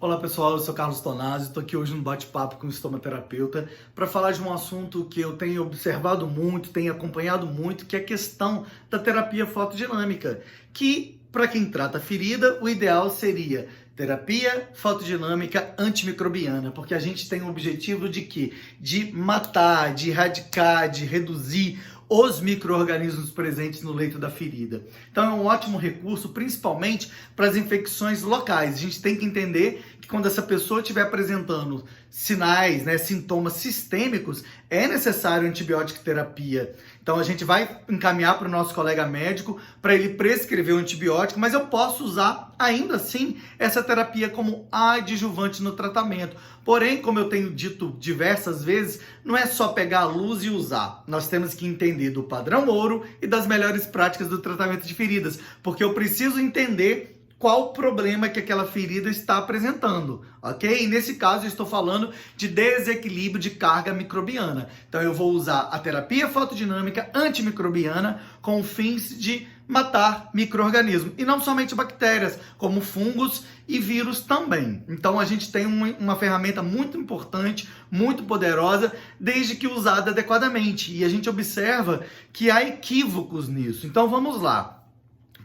Olá pessoal, eu sou Carlos Tonazzi, estou aqui hoje no bate-papo com o estomaterapeuta para falar de um assunto que eu tenho observado muito, tenho acompanhado muito, que é a questão da terapia fotodinâmica, que para quem trata ferida, o ideal seria terapia fotodinâmica antimicrobiana, porque a gente tem o objetivo de quê? De matar, de erradicar, de reduzir os micro-organismos presentes no leito da ferida. Então é um ótimo recurso, principalmente para as infecções locais. A gente tem que entender que quando essa pessoa estiver apresentando sinais, sintomas sistêmicos, é necessário antibiótico terapia. Então a gente vai encaminhar para o nosso colega médico para ele prescrever o antibiótico, mas eu posso usar ainda assim essa terapia como adjuvante no tratamento. Porém, como eu tenho dito diversas vezes, não é só pegar a luz e usar. Nós temos que entender do padrão ouro e das melhores práticas do tratamento de feridas, porque eu preciso entender qual o problema que aquela ferida está apresentando, ok? E nesse caso eu estou falando de desequilíbrio de carga microbiana. Então eu vou usar a terapia fotodinâmica antimicrobiana com fins de matar micro-organismos. E não somente bactérias, como fungos e vírus também. Então a gente tem uma ferramenta muito importante, muito poderosa, desde que usada adequadamente. E a gente observa que há equívocos nisso. Então vamos lá.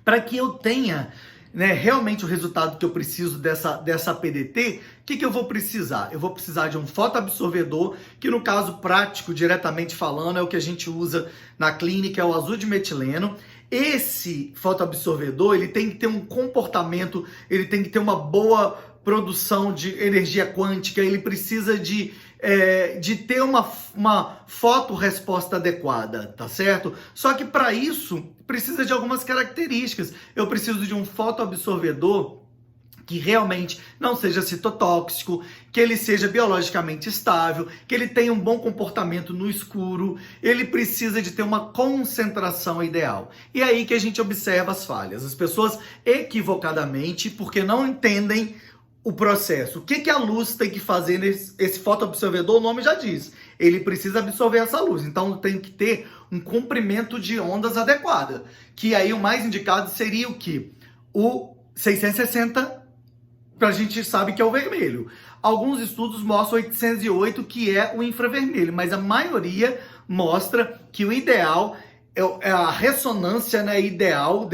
Para que eu tenha realmente o resultado que eu preciso dessa PDT, o que eu vou precisar? Eu vou precisar de um fotoabsorvedor, que no caso prático, diretamente falando, é o que a gente usa na clínica, é o azul de metileno. Esse fotoabsorvedor, ele tem que ter um comportamento, ele tem que ter uma boa produção de energia quântica, ele precisa de ter uma fotorresposta adequada, tá certo? Só que para isso, precisa de algumas características. Eu preciso de um fotoabsorvedor que realmente não seja citotóxico, que ele seja biologicamente estável, que ele tenha um bom comportamento no escuro, ele precisa de ter uma concentração ideal. E é aí que a gente observa as falhas. As pessoas equivocadamente, porque não entendem o processo. O que a luz tem que fazer nesse fotoabsorvedor? O nome já diz. Ele precisa absorver essa luz. Então tem que ter um comprimento de ondas adequada. Que aí o mais indicado seria o quê? O 660, a gente sabe que é o vermelho. Alguns estudos mostram 808, que é o infravermelho, mas a maioria mostra que o ideal é a ressonância ideal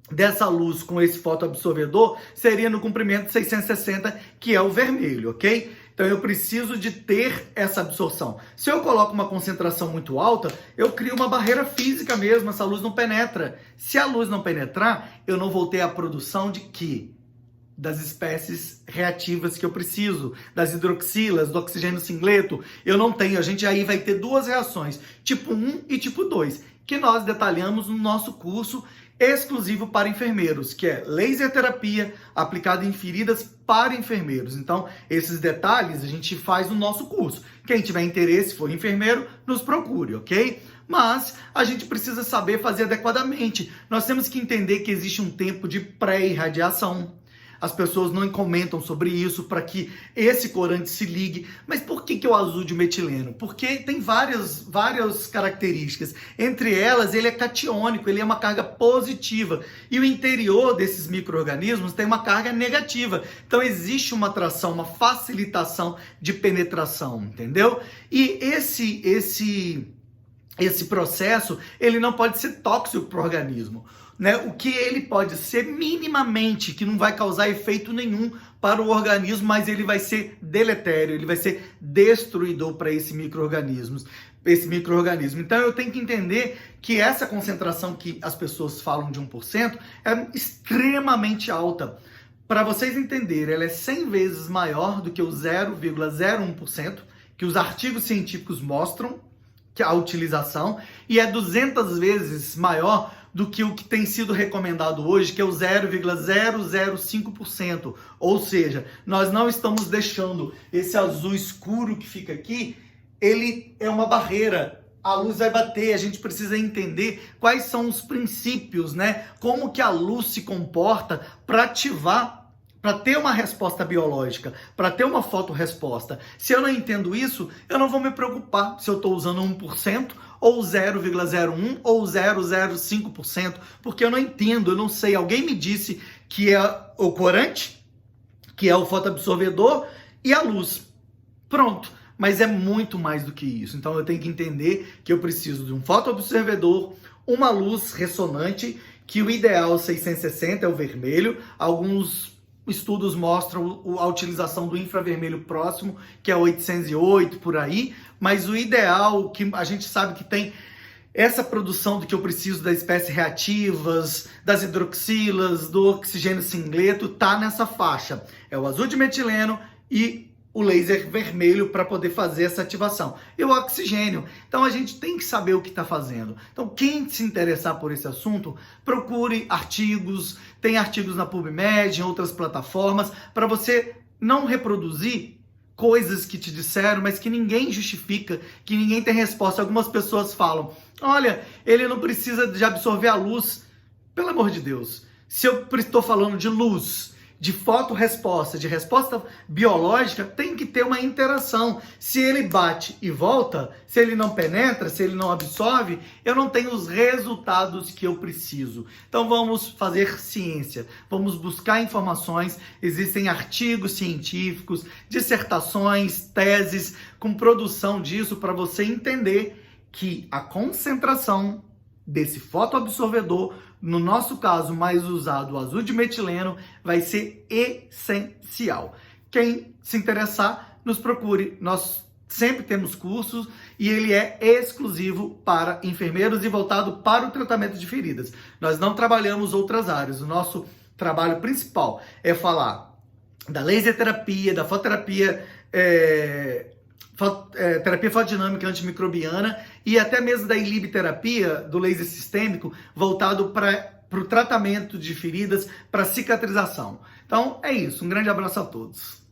dessa luz com esse fotoabsorvedor seria no comprimento 660, que é o vermelho, ok? Então eu preciso de ter essa absorção. Se eu coloco uma concentração muito alta, eu crio uma barreira física mesmo, essa luz não penetra. Se a luz não penetrar, eu não vou ter a produção de quê? Das espécies reativas que eu preciso, das hidroxilas, do oxigênio singleto, eu não tenho. A gente aí vai ter duas reações, tipo 1 e tipo 2, que nós detalhamos no nosso curso exclusivo para enfermeiros, que é laser terapia aplicada em feridas para enfermeiros. Então, esses detalhes a gente faz no nosso curso. Quem tiver interesse, for enfermeiro, nos procure, ok? Mas a gente precisa saber fazer adequadamente. Nós temos que entender que existe um tempo de pré-irradiação. As pessoas não comentam sobre isso para que esse corante se ligue. Mas por que é o azul de metileno? Porque tem várias características. Entre elas, ele é catiônico, ele é uma carga positiva. E o interior desses micro-organismos tem uma carga negativa. Então existe uma atração, uma facilitação de penetração, entendeu? E esse processo, ele não pode ser tóxico para o organismo. O que ele pode ser minimamente, que não vai causar efeito nenhum para o organismo, mas ele vai ser deletério, ele vai ser destruidor para esse micro-organismo. Então eu tenho que entender que essa concentração que as pessoas falam de 1% é extremamente alta. Para vocês entenderem, ela é 100 vezes maior do que o 0,01%, que os artigos científicos mostram que a utilização, e é 200 vezes maior do que o que tem sido recomendado hoje, que é o 0,005%. Ou seja, nós não estamos deixando esse azul escuro que fica aqui, ele é uma barreira. A luz vai bater, a gente precisa entender quais são os princípios, como que a luz se comporta para ativar, para ter uma resposta biológica, para ter uma fotorresposta. Se eu não entendo isso, eu não vou me preocupar se eu estou usando 1%, ou 0,01% ou 0,05%, porque eu não entendo, eu não sei. Alguém me disse que é o corante que é o fotoabsorvedor e a luz. Pronto. Mas é muito mais do que isso. Então eu tenho que entender que eu preciso de um fotoabsorvedor, uma luz ressonante, que o ideal 660 é o vermelho. Alguns estudos mostram a utilização do infravermelho próximo, que é 808 por aí, mas o ideal, que a gente sabe que tem essa produção do que eu preciso das espécies reativas, das hidroxilas, do oxigênio singleto, tá nessa faixa. É o azul de metileno e o laser vermelho para poder fazer essa ativação. E o oxigênio. Então a gente tem que saber o que está fazendo. Então quem se interessar por esse assunto, procure artigos, tem artigos na PubMed, em outras plataformas, para você não reproduzir coisas que te disseram, mas que ninguém justifica, que ninguém tem resposta. Algumas pessoas falam, olha, ele não precisa de absorver a luz. Pelo amor de Deus, se eu estou falando de luz, de fotorresposta, de resposta biológica, tem que ter uma interação. Se ele bate e volta, se ele não penetra, se ele não absorve, eu não tenho os resultados que eu preciso. Então vamos fazer ciência, vamos buscar informações. Existem artigos científicos, dissertações, teses com produção disso para você entender que a concentração desse fotoabsorvedor, no nosso caso mais usado, o azul de metileno, vai ser essencial. Quem se interessar, nos procure. Nós sempre temos cursos e ele é exclusivo para enfermeiros e voltado para o tratamento de feridas. Nós não trabalhamos outras áreas. O nosso trabalho principal é falar da laser terapia, da fototerapia, terapia fotodinâmica antimicrobiana e até mesmo da ilibiterapia, do laser sistêmico, voltado para o tratamento de feridas, para cicatrização. Então é isso, um grande abraço a todos.